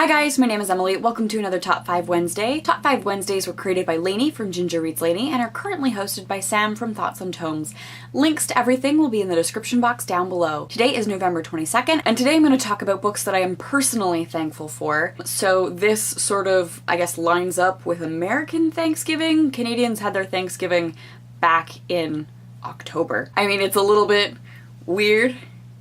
Hi guys, my name is Emily. Welcome to another Top 5 Wednesday. Top 5 Wednesdays were created by Lainey from Ginger Reads Lainey and are currently hosted by Sam from Thoughts on Tomes. Links to everything will be in the description box down below. Today is November 22nd, and today I'm going to talk about books that I am personally thankful for. So this sort of, I guess, lines up with American Thanksgiving. Canadians had their Thanksgiving back in October. I mean, it's a little bit weird,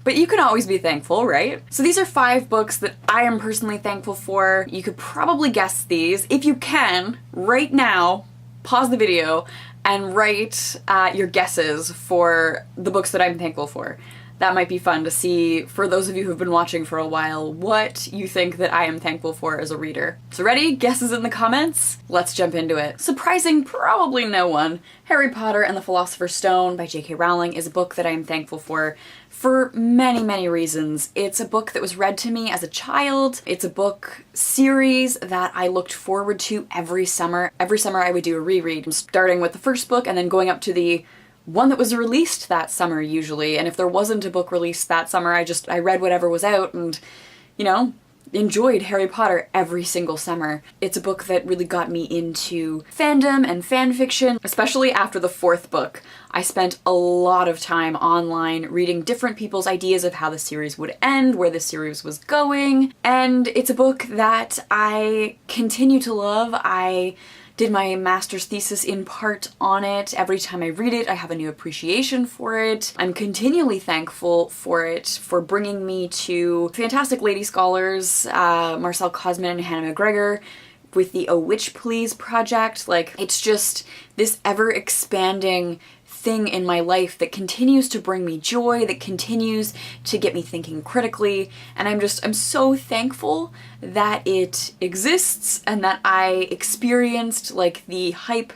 but you can always be thankful, right? So these are 5 books that I am personally thankful for. You could probably guess these. If you can, right now, pause the video and write your guesses for the books that I'm thankful for. That might be fun to see, for those of you who've been watching for a while, what you think that I am thankful for as a reader. So ready? Guesses in the comments? Let's jump into it. Surprising probably no one, Harry Potter and the Philosopher's Stone by J.K. Rowling is a book that I am thankful for many, many reasons. It's a book that was read to me as a child. It's a book series that I looked forward to every summer. Every summer I would do a reread, starting with the first book and then going up to the one that was released that summer usually. And if there wasn't a book released that summer, I read whatever was out and, you know, enjoyed Harry Potter every single summer. It's a book that really got me into fandom and fanfiction, especially after the 4th book. I spent a lot of time online reading different people's ideas of how the series would end, where the series was going, and it's a book that I continue to love. I did my master's thesis in part on it. Every time I read it, I have a new appreciation for it. I'm continually thankful for it, for bringing me to fantastic lady scholars, Marcel Cosman and Hannah McGregor, with the Oh Witch Please project. Like, it's just this ever-expanding thing in my life that continues to bring me joy, that continues to get me thinking critically, and I'm so thankful that it exists and that I experienced like the hype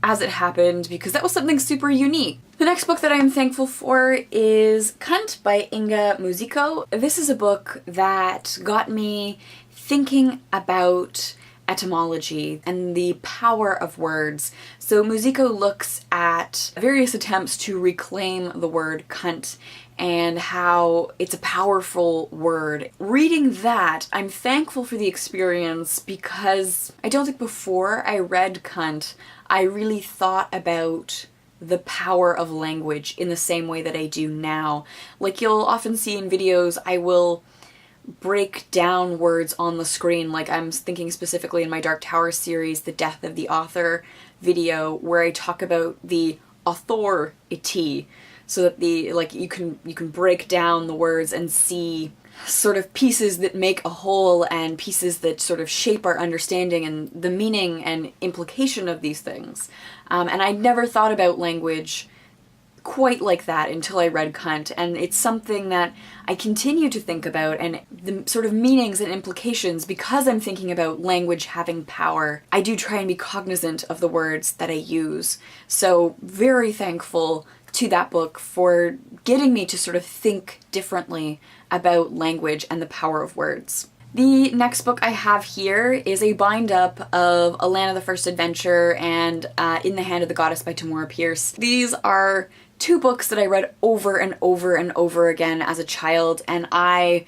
as it happened, because that was something super unique. The next book that I'm thankful for is Cait by Inga Musico. This is a book that got me thinking about etymology and the power of words. So Musico looks at various attempts to reclaim the word cunt and how it's a powerful word. Reading that, I'm thankful for the experience because I don't think before I read cunt, I really thought about the power of language in the same way that I do now. Like, you'll often see in videos, I will break down words on the screen. Like, I'm thinking specifically in my Dark Tower series, The Death of the Author video, where I talk about the authority, so that you can break down the words and see sort of pieces that make a whole and pieces that sort of shape our understanding and the meaning and implication of these things. And I'd never thought about language quite like that until I read Cait, and it's something that I continue to think about, and the sort of meanings and implications, because I'm thinking about language having power. I do try and be cognizant of the words that I use. So very thankful to that book for getting me to sort of think differently about language and the power of words. The next book I have here is a bind-up of Alana the First Adventure and In the Hand of the Goddess by Tamora Pierce. These are 2 books that I read over and over and over again as a child, and I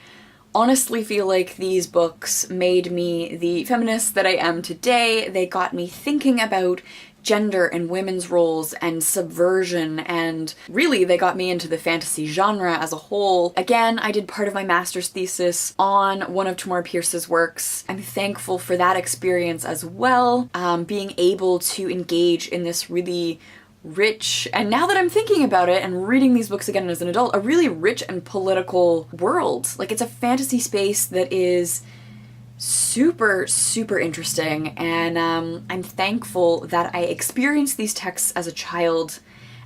honestly feel like these books made me the feminist that I am today. They got me thinking about gender and women's roles and subversion, and really they got me into the fantasy genre as a whole. Again, I did part of my master's thesis on one of Tamora Pierce's works. I'm thankful for that experience as well, being able to engage in this really rich, and now that I'm thinking about it and reading these books again as an adult, a really rich and political world. Like, it's a fantasy space that is super, super interesting, and I'm thankful that I experienced these texts as a child,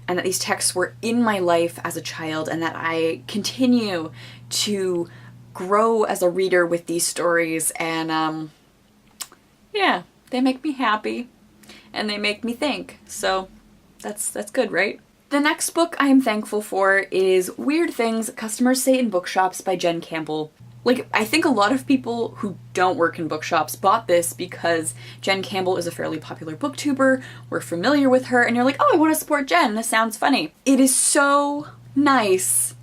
and that these texts were in my life as a child, and that I continue to grow as a reader with these stories, and yeah, they make me happy, and they make me think, so that's good, right? The next book I am thankful for is Weird Things Customers Say in Bookshops by Jen Campbell. Like, I think a lot of people who don't work in bookshops bought this because Jen Campbell is a fairly popular booktuber, we're familiar with her, and you're like, oh, I want to support Jen, this sounds funny. It is so nice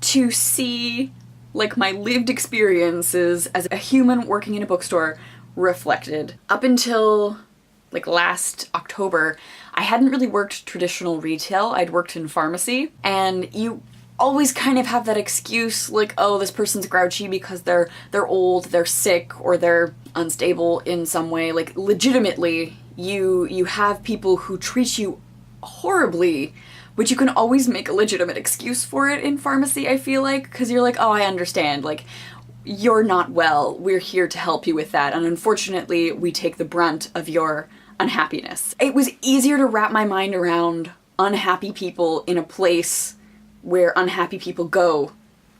to see like my lived experiences as a human working in a bookstore reflected. Up until like last October, I hadn't really worked traditional retail. I'd worked in pharmacy, and you always kind of have that excuse like, oh, this person's grouchy because they're old, they're sick, or they're unstable in some way. Like legitimately, you have people who treat you horribly, but you can always make a legitimate excuse for it in pharmacy, I feel like, because you're like, oh, I understand, like, you're not well, we're here to help you with that, and unfortunately, we take the brunt of your unhappiness. It was easier to wrap my mind around unhappy people in a place where unhappy people go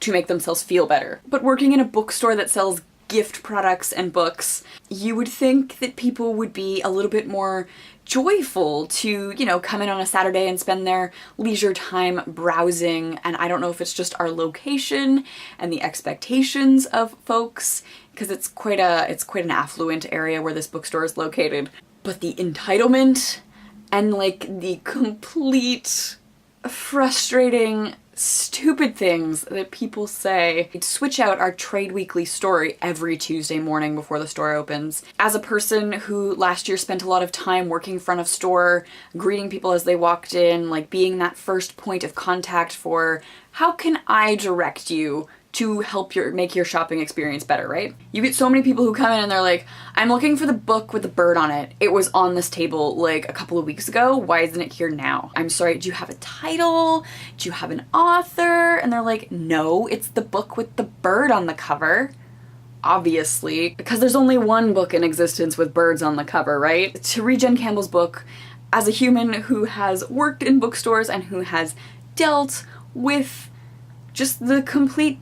to make themselves feel better. But working in a bookstore that sells gift products and books, you would think that people would be a little bit more joyful to, you know, come in on a Saturday and spend their leisure time browsing. And I don't know if it's just our location and the expectations of folks, because it's quite an affluent area where this bookstore is located. But the entitlement and like the complete frustrating, stupid things that people say. We'd switch out our Trade Weekly story every Tuesday morning before the store opens. As a person who last year spent a lot of time working front of store, greeting people as they walked in, like being that first point of contact for how can I direct you to help make your shopping experience better, right? You get so many people who come in and they're like, I'm looking for the book with the bird on it. It was on this table like a couple of weeks ago. Why isn't it here now? I'm sorry, do you have a title? Do you have an author? And they're like, no, it's the book with the bird on the cover. Obviously, because there's only one book in existence with birds on the cover, right? To read Jen Campbell's book, as a human who has worked in bookstores and who has dealt with just the complete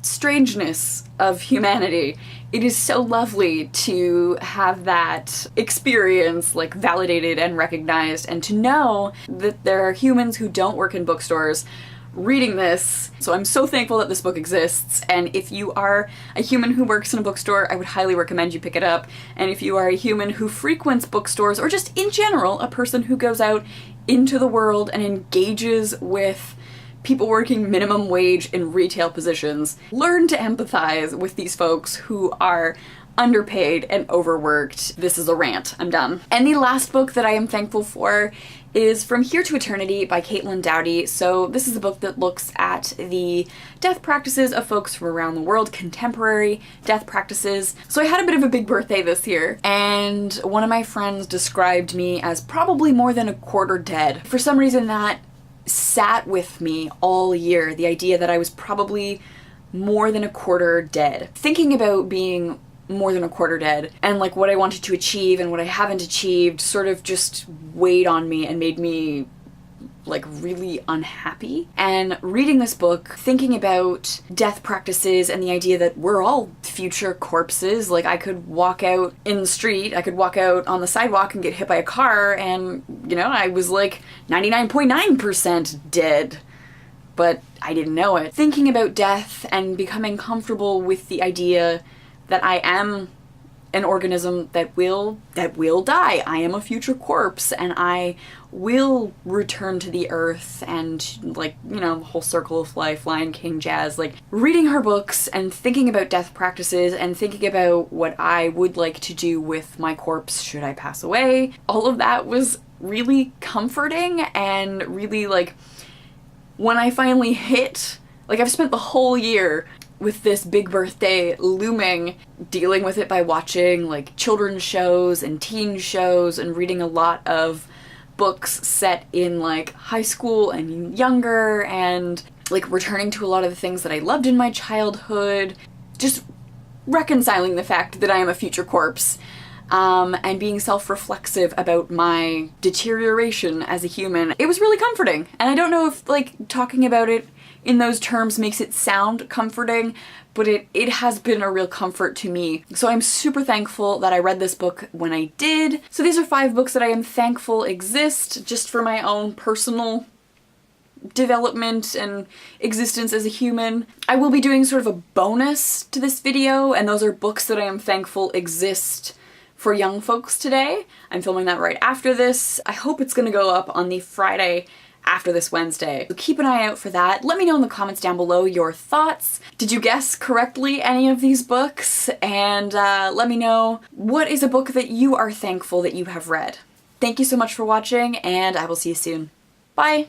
strangeness of humanity, it is so lovely to have that experience like validated and recognized, and to know that there are humans who don't work in bookstores reading this. So I'm so thankful that this book exists, and if you are a human who works in a bookstore, I would highly recommend you pick it up. And if you are a human who frequents bookstores, or just in general a person who goes out into the world and engages with people working minimum wage in retail positions, learn to empathize with these folks who are underpaid and overworked. This is a rant. I'm done. And the last book that I am thankful for is From Here to Eternity by Caitlin Doughty. So this is a book that looks at the death practices of folks from around the world, contemporary death practices. So I had a bit of a big birthday this year, and one of my friends described me as probably more than a quarter dead. For some reason that sat with me all year, the idea that I was probably more than a quarter dead. Thinking about being more than a quarter dead and like what I wanted to achieve and what I haven't achieved sort of just weighed on me and made me like really unhappy. And reading this book, thinking about death practices and the idea that we're all future corpses. Like I could walk out in the street, I could walk out on the sidewalk and get hit by a car, and you know, I was like 99.9% dead, but I didn't know it. Thinking about death and becoming comfortable with the idea that I am an organism that will die. I am a future corpse, and I will return to the earth, and like, you know, the whole circle of life, Lion King jazz. Like reading her books and thinking about death practices and thinking about what I would like to do with my corpse should I pass away. All of that was really comforting, and really like when I finally hit, like I've spent the whole year with this big birthday looming, dealing with it by watching like children's shows and teen shows and reading a lot of books set in like high school and younger, and like returning to a lot of the things that I loved in my childhood, just reconciling the fact that I am a future corpse, and being self-reflexive about my deterioration as a human. It was really comforting, and I don't know if like talking about it in those terms makes it sound comforting, but it has been a real comfort to me. So I'm super thankful that I read this book when I did. So these are 5 books that I am thankful exist just for my own personal development and existence as a human. I will be doing sort of a bonus to this video, and those are books that I am thankful exist for young folks today. I'm filming that right after this. I hope it's gonna go up on the Friday after this Wednesday. So keep an eye out for that. Let me know in the comments down below your thoughts. Did you guess correctly any of these books? And let me know what is a book that you are thankful that you have read. Thank you so much for watching, and I will see you soon. Bye!